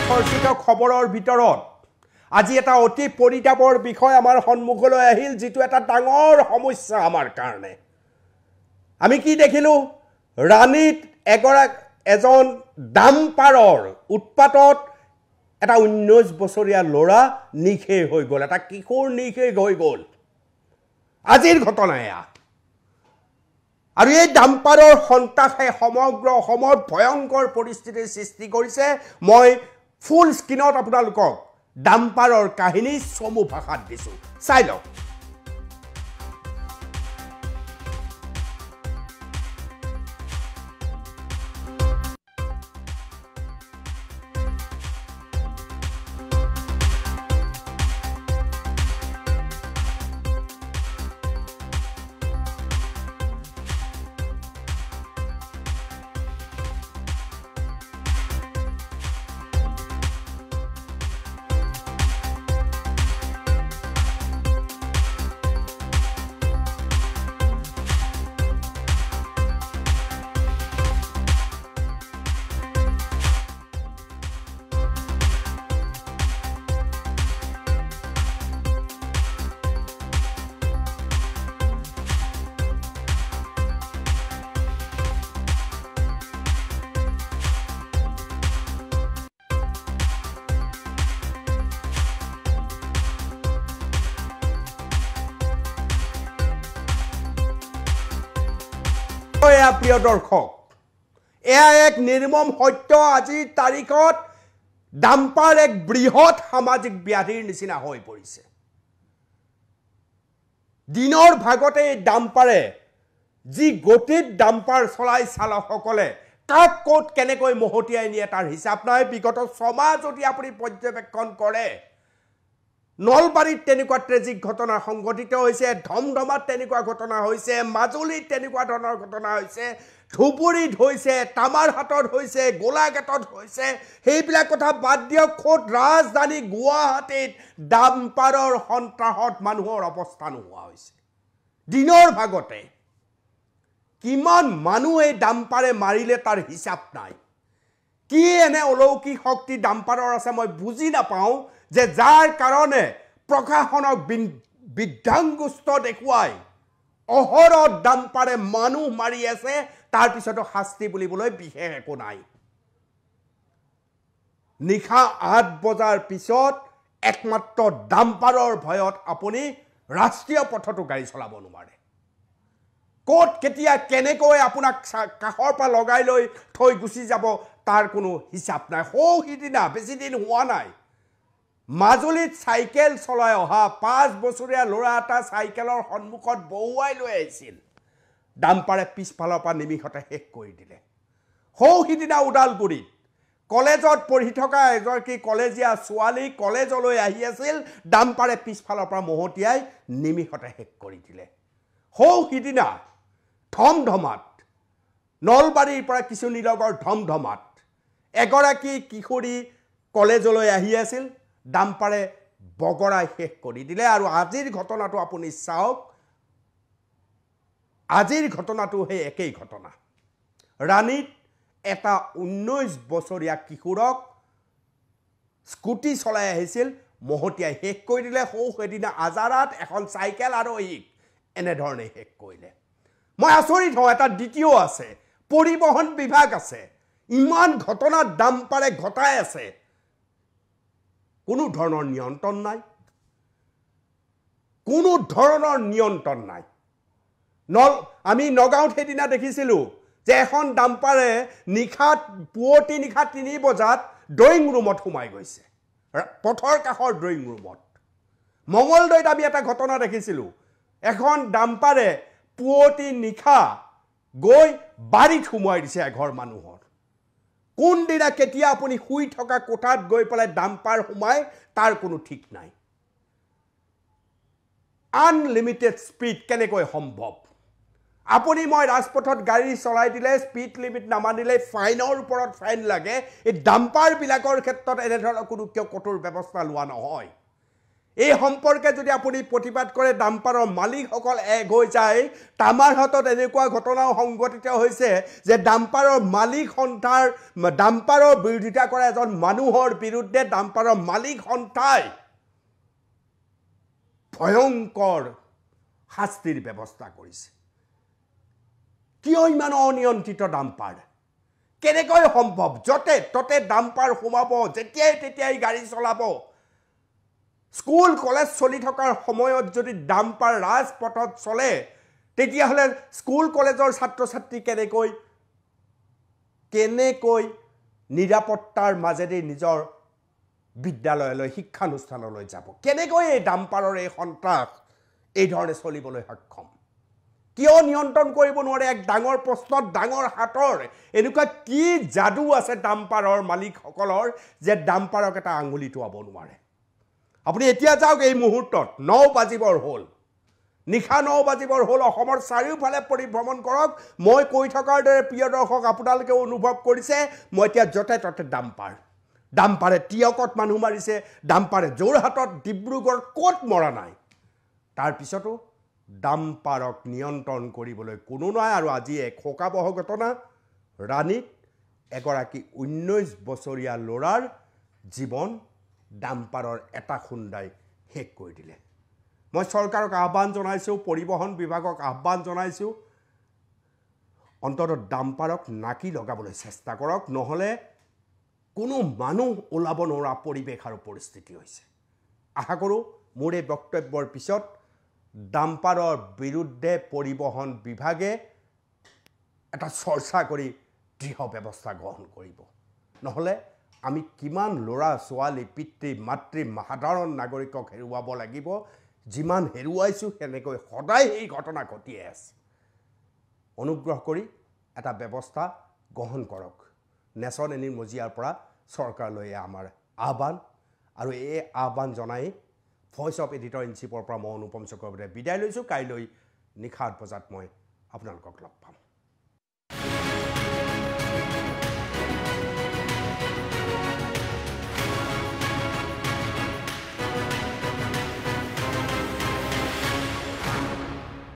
খৰচিত খবৰৰ ভিতৰত আজি এটা অতি পৰিতাপৰ বিষয় আমাৰ সন্মুখলৈ আহিল যেটো এটা ডাঙৰ সমস্যা আমাৰ কাৰণে আমি কি দেখিলো ৰাণীত এজন ডাম্পাৰৰ উৎপাতত এটা 19 বছৰীয়া ল'ৰা নিখে হৈ গ'ল এটা কিশোৰ নিখে হৈ গ'ল আজিৰ ঘটনা এয়া আৰু এই ডাম্পাৰৰ সন্তাসে সমগ্ৰ অসমত ভয়ংকৰ পৰিস্থিতিৰ সৃষ্টি কৰিছে মই ফুল স্ক্ৰিনত আপোনালোকক ডাম্পাৰৰ কাহিনী সমু ভাষাত দিছো চাই লওক প্ৰিয় দৰ্শক এয়া এক নিৰ্মম সত্য আজিৰ তাৰিখত ডাম্পাৰ এক বৃহৎ সামাজিক ব্যাধিৰ নিচিনা হৈ পৰিছে দিনৰ ভাগতে এই ডাম্পাৰে যি গতিত ডাম্পাৰ চলাই চালকসকলে কাক ক'ত কেনেকৈ মহতিয়াই নিয়ে তাৰ হিচাপ নাই বিগত 6 মাহ যদি আপুনি পৰ্যবেক্ষণ কৰে নলবাৰীত তেনেকুৱা ট্ৰেজিক ঘটনা সংঘটিত হৈছে ধমধমাত তেনেকুৱা ঘটনা হৈছে মাজুলীত তেনেকুৱা ধৰণৰ ঘটনা হৈছে ধুবুৰীত হৈছে তামাৰহাটত হৈছে গোলাঘাটত হৈছে সেইবিলাক কথা বাদ দিয়ক খোদ ৰাজধানী গুৱাহাটীত ডাম্পাৰৰ সন্ত্ৰাসত মানুহৰ অৱস্থা নোহোৱা হৈছে দিনৰ ভাগতে কিমান মানুহ এই ডাম্পাৰে মাৰিলে তাৰ হিচাপ নাই কি এনে অলৌকিক শক্তি ডাম্পাৰৰ আছে মই বুজি নাপাওঁ যে যাৰ কাৰণে প্ৰশাসনক বিধ্বংস্ত দেখুৱাই অহৰহ ডাম্পাৰে মানুহ মাৰি আছে তাৰ পিছতো শাস্তি বুলিবলৈ বিশেষ একো নাই নিশা 8 বজাৰ পিছত একমাত্ৰ ডাম্পাৰৰ ভয়ত আপুনি ৰাষ্ট্ৰীয় পথতো গাড়ী চলাব নোৱাৰে কোট কেতিয়া কেনেকৈ আপোনাক কাখৰ পৰা লগাই লৈ থৈ গুচি যাব তাৰ কোনো হিচাপ নাই সিদিনা বেছি দিন হোৱা নাই মাজুলীত চাইকেল চলাই অহা 5 বছৰীয়া ল'ৰা এটা চাইকেলৰ সন্মুখত বহুৱাই লৈ আহিছিল ডাম্পাৰে পিছফালৰ পৰা নিমিষতে শেষ কৰি দিলে সিদিনা ওদালগুৰিত কলেজত পঢ়ি থকা এগৰাকী কলেজীয়া ছোৱালী কলেজলৈ আহি আছিল ডাম্পাৰে পিছফালৰ পৰা মহতিয়াই নিমিষতে শেষ কৰি দিলে সিদিনা ধমধমাত নলবাৰীৰ পৰা কিছু নিলগৰ ধমধমাত এগৰাকী কিশোৰী কলেজলৈ আহি আছিল ডাম্পাৰে বগৰাই শেষ কৰি দিলে আৰু আজিৰ ঘটনাটো আপুনি চাওক আজিৰ ঘটনাটো হে একেই ঘটনা ৰাণীত এটা 19 বছৰীয়া কিশোৰক স্কুটি চলাই আহিছিল মহতিয়াই শেষ কৰি দিলে সেইদিনা আজাৰাত এখন চাইকেল আৰোহীক এনেধৰণে শেষ কৰিলে মই আচৰিত হওঁ এটা দ্বিতীয় আছে পৰিবহণ বিভাগ আছে ইমান ঘটনা ডাম্পাৰে ঘটাই আছে কোনো ধৰণৰ নিয়ন্ত্ৰণ নাই কোনো ধৰণৰ নিয়ন্ত্ৰণ নাই আমি নগাঁৱত সেইদিনা দেখিছিলোঁ যে এখন ডাম্পাৰে পুৱতি নিশা 3 বজাত ড্ৰয়িং ৰুমত সোমাই গৈছে পথৰ কাষৰ ড্ৰয়িং ৰুমত মঙলদৈত আমি এটা ঘটনা দেখিছিলোঁ এখন ডাম্পাৰে পুৱতি নিশা গৈ বাৰীত সোমাই দিছে এঘৰ মানুহৰ কোন দিনা কেতিয়া আপুনি শুই থকা কোঠাত গৈ পেলাই ডাম্পাৰ সোমাই তাৰ কোনো ঠিক নাই আনলিমিটেড স্পীড কেনেকৈ সম্ভৱ আপুনি মই ৰাজপথত গাড়ী চলাই দিলে স্পীড লিমিট নামানিলে ফাইনৰ ওপৰত ফাইন লাগে এই ডাম্পাৰ বিলাকৰ ক্ষেত্ৰত এনে ধৰণৰ কোনো কঠোৰ ব্যৱস্থা লোৱা নহয় এই সম্পৰ্কে যদি আপুনি প্ৰতিবাদ কৰে ডাম্পাৰৰ মালিকসকল এক হৈ যায় আমাৰ হাতত এনেকুৱা ঘটনাও সংঘটিত হৈছে যে ডাম্পাৰৰ মালিক সন্থাৰ ডাম্পাৰৰ বিৰোধিতা কৰা এজন মানুহৰ বিৰুদ্ধে ডাম্পাৰৰ মালিক সন্থাই ভয়ংকৰ শাস্তিৰ ব্যৱস্থা কৰিছে কিয় ইমান অনিয়ন্ত্ৰিত ডাম্পাৰ কেনেকৈ সম্ভৱ যতে ততে ডাম্পাৰ সোমাব যেতিয়াই তেতিয়াই গাড়ী চলাব স্কুল কলেজ চলি থকাৰ সময়ত যদি ডাম্পাৰ ৰাজপথত চলে তেতিয়াহলে স্কুল কলেজৰ ছাত্ৰ ছাত্ৰী কেনেকৈ নিৰাপত্তাৰ মাজেদি নিজৰ বিদ্যালয়লৈ শিক্ষানুষ্ঠানলৈ যাব কেনেকৈ এই ডাম্পাৰৰ এই সন্ত্ৰাস এই ধৰণে চলিবলৈ সক্ষম কিয় নিয়ন্ত্ৰণ কৰিব নোৱাৰে এক ডাঙৰ প্ৰশ্নত ডাঙৰ হাতৰ এনেকুৱা কি যাদু আছে ডাম্পাৰৰ মালিকসকলৰ যে ডাম্পাৰক এটা আঙুলি টোৱাব নোৱাৰে আপুনি এতিয়া যাওক এই মুহূৰ্তত 9 বাজিবৰ হ'ল নিশা 9 বাজিবৰ হ'ল অসমৰ চাৰিওফালে পৰিভ্ৰমণ কৰক মই কৈ থকাৰ দৰে প্ৰিয় দৰ্শক আপোনালোকে অনুভৱ কৰিছে মই এতিয়া যতে ততে ডাম্পাৰে টিয়কত মানুহ মাৰিছে ডাম্পাৰে যোৰহাটত ডিব্ৰুগড় ক'ত মৰা নাই তাৰ পিছতো ডাম্পাৰক নিয়ন্ত্ৰণ কৰিবলৈ কোনো নাই আৰু আজি এক শোকাবহ ঘটনা ৰাণীত এগৰাকী 19 বছৰীয়া ল'ৰাৰ জীৱন ডাম্পাৰৰ এটা খুন্দাই শেষ কৰি দিলে মই চৰকাৰক আহ্বান জনাইছোঁ পৰিবহণ বিভাগক আহ্বান জনাইছোঁ অন্তত ডাম্পাৰক নাকি লগাবলৈ চেষ্টা কৰক নহলে কোনো মানুহ ওলাব নোৱাৰা পৰিবেশ আৰু পৰিস্থিতি হৈছে আশা কৰোঁ মোৰ এই বক্তব্যৰ পিছত ডাম্পাৰৰ বিৰুদ্ধে পৰিবহণ বিভাগে এটা চৰ্চা কৰি দৃঢ় ব্যৱস্থা গ্ৰহণ কৰিব নহলে আমি কিমান ল'ৰা ছোৱালী পিতৃ মাতৃ সাধাৰণ নাগৰিকক হেৰুৱাব লাগিব যিমান হেৰুৱাইছোঁ সেনেকৈ সদায় এই ঘটনা ঘটিয়ে আছে অনুগ্ৰহ কৰি এটা ব্যৱস্থা গ্ৰহণ কৰক নেশ্যন এনি মজিয়াৰ পৰা চৰকাৰলৈ আমাৰ আহ্বান আৰু এই আহ্বান জনাই ভয়েস অফ এডিটৰ ইন চিফৰ পৰা মই অনুপম চক্ৰৱৰ্তীয়ে বিদায় লৈছোঁ কাইলৈ নিশা 8 বজাত মই আপোনালোকক লগ পাম